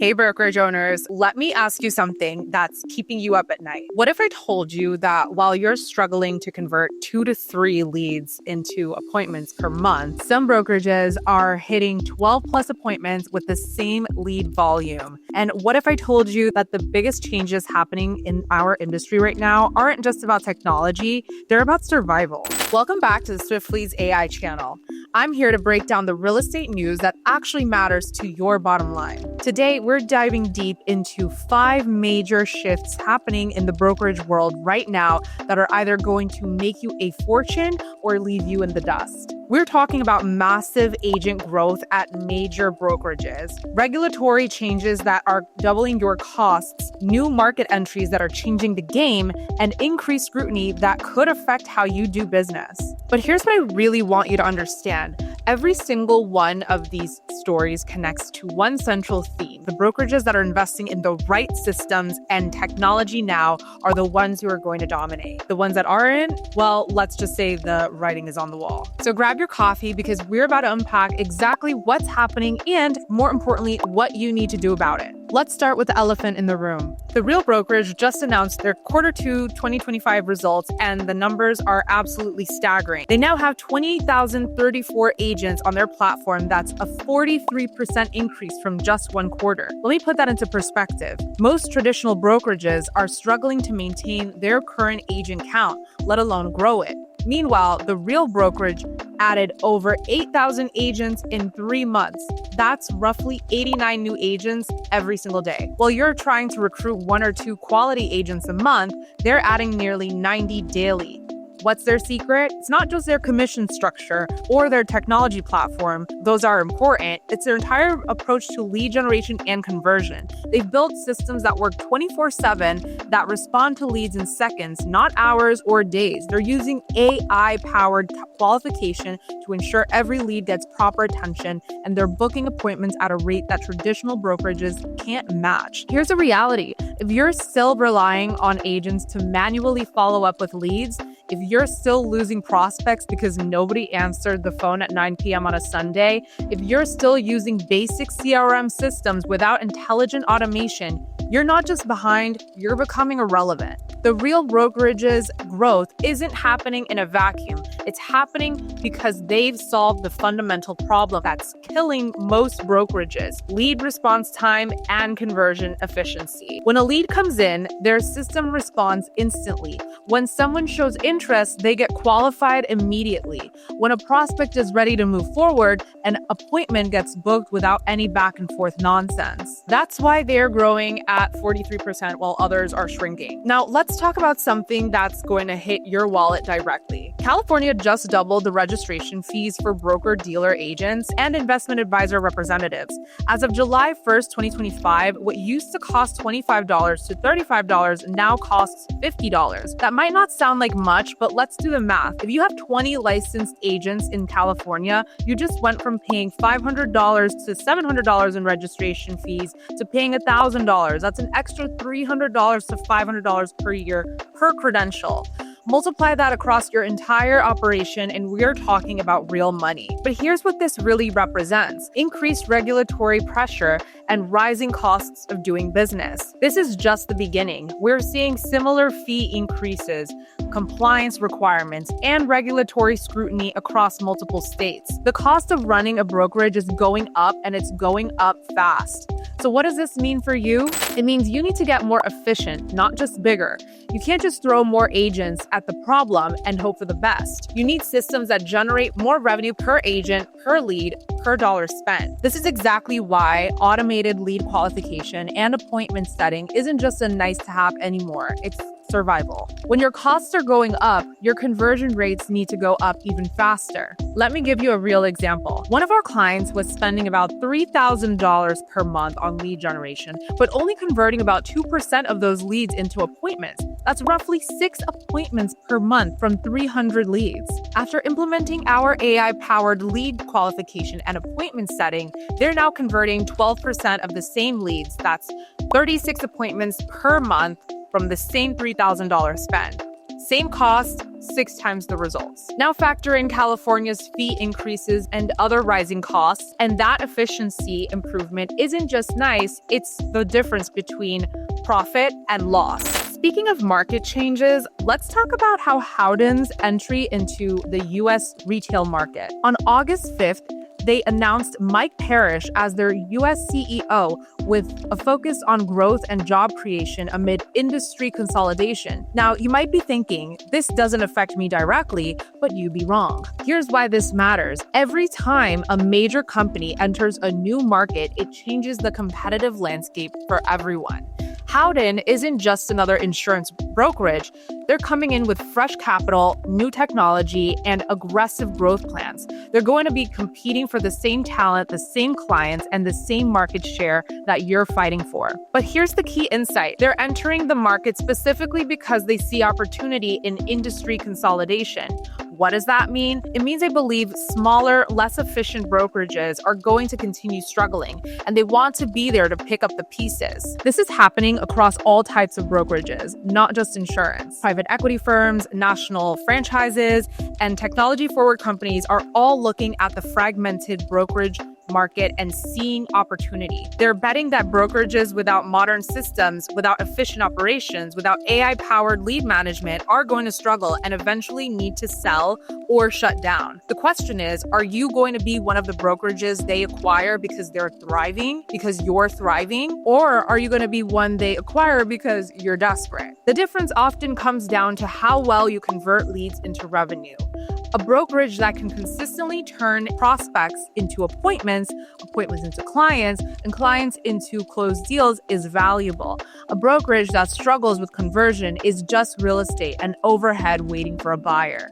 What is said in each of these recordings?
Hey, brokerage owners, let me ask you something that's keeping you up at night. What if I told you that while you're struggling to convert 2 to 3 leads into appointments per month, some brokerages are hitting 12 plus appointments with the same lead volume? And what if I told you that the biggest changes happening in our industry right now aren't just about technology, they're about survival? Welcome back to the Swiftleads AI channel. I'm here to break down the real estate news that actually matters to your bottom line. Today, we're diving deep into 5 major shifts happening in the brokerage world right now that are either going to make you a fortune or leave you in the dust. We're talking about massive agent growth at major brokerages, regulatory changes that are doubling your costs, new market entries that are changing the game, and increased scrutiny that could affect how you do business. But here's what I really want you to understand. Every single one of these stories connects to one central theme. The brokerages that are investing in the right systems and technology now are the ones who are going to dominate. The ones that aren't, well, let's just say the writing is on the wall. So grab your coffee because we're about to unpack exactly what's happening and, more importantly, what you need to do about it. Let's start with the elephant in the room. The Real Brokerage just announced their Q2 2025 results, and the numbers are absolutely staggering. They now have 28,034 agents on their platform. That's a 43% increase from just one quarter. Let me put that into perspective. Most traditional brokerages are struggling to maintain their current agent count, let alone grow it. Meanwhile, the Real Brokerage added over 8,000 agents in 3 months. That's roughly 89 new agents every single day. While you're trying to recruit 1 or 2 quality agents a month, they're adding nearly 90 daily. What's their secret? It's not just their commission structure or their technology platform. Those are important. It's their entire approach to lead generation and conversion. They've built systems that work 24/7 that respond to leads in seconds, not hours or days. They're using AI-powered qualification to ensure every lead gets proper attention, and they're booking appointments at a rate that traditional brokerages can't match. Here's the reality. If you're still relying on agents to manually follow up with leads, if you're still losing prospects because nobody answered the phone at 9 p.m. on a Sunday, if you're still using basic CRM systems without intelligent automation, you're not just behind, you're becoming irrelevant. The Real Brokerage's growth isn't happening in a vacuum. It's happening because they've solved the fundamental problem that's killing most brokerages: lead response time and conversion efficiency. When a lead comes in, their system responds instantly. When someone shows interest, they get qualified immediately. When a prospect is ready to move forward, an appointment gets booked without any back and forth nonsense. That's why they're growing at 43% while others are shrinking. Now, let's talk about something that's going to hit your wallet directly. California just doubled the registration fees for broker-dealer agents and investment advisor representatives. As of July 1st, 2025, what used to cost $25 to $35 now costs $50. That might not sound like much, but let's do the math. If you have 20 licensed agents in California, you just went from paying $500 to $700 in registration fees to paying $1,000. That's an extra $300 to $500 per year per credential. Multiply that across your entire operation, and we're talking about real money. But here's what this really represents: increased regulatory pressure and rising costs of doing business. This is just the beginning. We're seeing similar fee increases, compliance requirements, and regulatory scrutiny across multiple states. The cost of running a brokerage is going up, and it's going up fast. So what does this mean for you? It means you need to get more efficient, not just bigger. You can't just throw more agents at the problem and hope for the best. You need systems that generate more revenue per agent, per lead, per dollar spent. This is exactly why automated lead qualification and appointment setting isn't just a nice to have anymore. It's survival. When your costs are going up, your conversion rates need to go up even faster. Let me give you a real example. One of our clients was spending about $3,000 per month on lead generation, but only converting about 2% of those leads into appointments. That's roughly 6 appointments per month from 300 leads. After implementing our AI-powered lead qualification and appointment setting, they're now converting 12% of the same leads. That's 36 appointments per month from the same $3,000 spend. Same cost, 6 times the results. Now factor in California's fee increases and other rising costs, and that efficiency improvement isn't just nice, it's the difference between profit and loss. Speaking of market changes, let's talk about how Howden's entry into the US retail market. On August 5th, they announced Mike Parrish as their US CEO with a focus on growth and job creation amid industry consolidation. Now, you might be thinking, this doesn't affect me directly, but you'd be wrong. Here's why this matters. Every time a major company enters a new market, it changes the competitive landscape for everyone. Howden isn't just another insurance brokerage. They're coming in with fresh capital, new technology, and aggressive growth plans. They're going to be competing for the same talent, the same clients, and the same market share that you're fighting for. But here's the key insight. They're entering the market specifically because they see opportunity in industry consolidation. What does that mean? It means they believe smaller, less efficient brokerages are going to continue struggling, and they want to be there to pick up the pieces. This is happening across all types of brokerages, not just insurance. Private equity firms, national franchises, and technology-forward companies are all looking at the fragmented brokerage market and seeing opportunity. They're betting that brokerages without modern systems, without efficient operations, without AI-powered lead management are going to struggle and eventually need to sell or shut down. The question is, are you going to be one of the brokerages they acquire because they're thriving, because you're thriving, or are you going to be one they acquire because you're desperate? The difference often comes down to how well you convert leads into revenue. A brokerage that can consistently turn prospects into appointments, appointments into clients, and clients into closed deals is valuable. A brokerage that struggles with conversion is just real estate and overhead waiting for a buyer.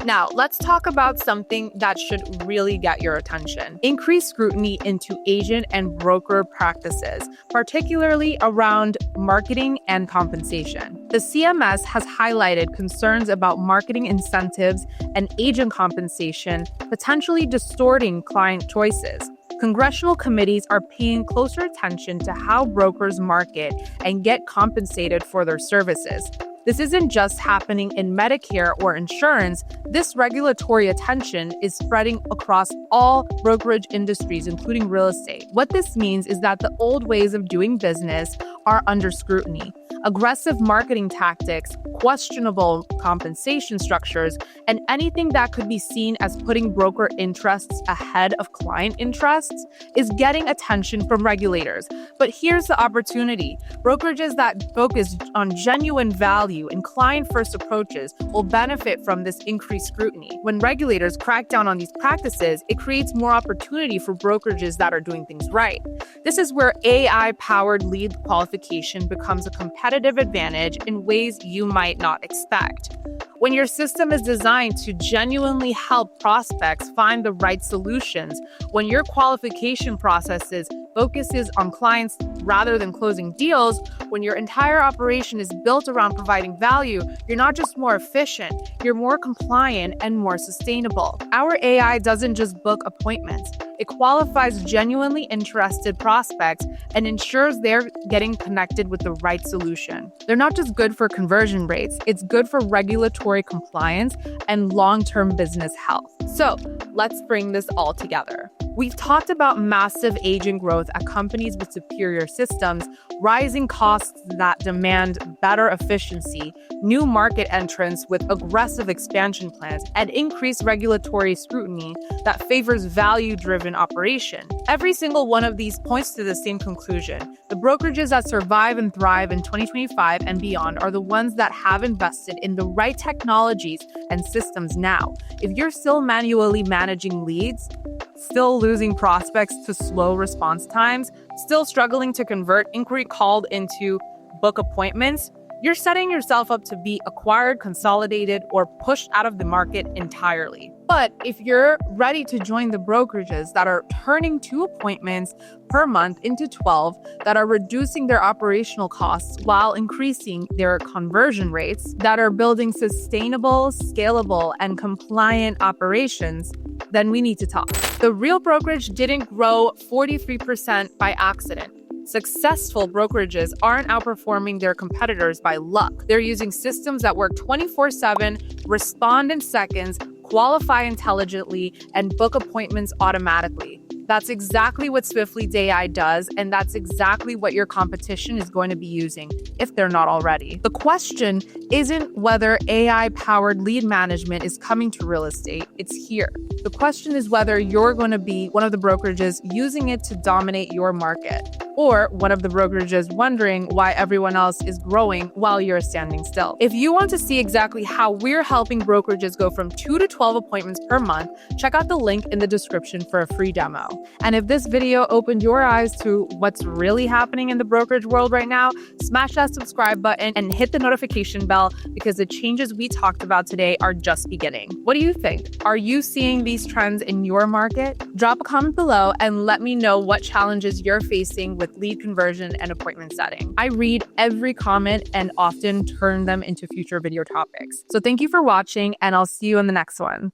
Now, let's talk about something that should really get your attention. Increased scrutiny into agent and broker practices, particularly around marketing and compensation. The CMS has highlighted concerns about marketing incentives and agent compensation potentially distorting client choices. Congressional committees are paying closer attention to how brokers market and get compensated for their services. This isn't just happening in Medicare or insurance. This regulatory attention is spreading across all brokerage industries, including real estate. What this means is that the old ways of doing business are under scrutiny. Aggressive marketing tactics, questionable compensation structures, and anything that could be seen as putting broker interests ahead of client interests is getting attention from regulators. But here's the opportunity. Brokerages that focus on genuine value and client-first approaches will benefit from this increased scrutiny. When regulators crack down on these practices, it creates more opportunity for brokerages that are doing things right. This is where AI-powered lead qualification becomes a competitive advantage in ways you might not expect. When your system is designed to genuinely help prospects find the right solutions, when your qualification processes focuses on clients rather than closing deals, when your entire operation is built around providing value, you're not just more efficient, you're more compliant and more sustainable. Our AI doesn't just book appointments. It qualifies genuinely interested prospects and ensures they're getting connected with the right solution. They're not just good for conversion rates, it's good for regulatory compliance and long-term business health. So let's bring this all together. We've talked about massive agent growth at companies with superior systems, rising costs that demand better efficiency, new market entrants with aggressive expansion plans, and increased regulatory scrutiny that favors value-driven operation. Every single one of these points to the same conclusion. The brokerages that survive and thrive in 2025 and beyond are the ones that have invested in the right technologies and systems now. If you're still manually managing leads, still losing prospects to slow response times, still struggling to convert inquiry called into book appointments, you're setting yourself up to be acquired, consolidated, or pushed out of the market entirely. But if you're ready to join the brokerages that are turning 2 appointments per month into 12, that are reducing their operational costs while increasing their conversion rates, that are building sustainable, scalable, and compliant operations, then we need to talk. The Real Brokerage didn't grow 43% by accident. Successful brokerages aren't outperforming their competitors by luck. They're using systems that work 24/7, respond in seconds, qualify intelligently, and book appointments automatically. That's exactly what Swiftleads AI does, and that's exactly what your competition is going to be using, if they're not already. The question isn't whether AI-powered lead management is coming to real estate, it's here. The question is whether you're going to be one of the brokerages using it to dominate your market, or one of the brokerages wondering why everyone else is growing while you're standing still. If you want to see exactly how we're helping brokerages go from 2 to 12 appointments per month, check out the link in the description for a free demo. And if this video opened your eyes to what's really happening in the brokerage world right now, smash that subscribe button and hit the notification bell, because the changes we talked about today are just beginning. What do you think? Are you seeing these trends in your market? Drop a comment below and let me know what challenges you're facing with lead conversion and appointment setting. I read every comment and often turn them into future video topics. So thank you for watching, and I'll see you in the next one.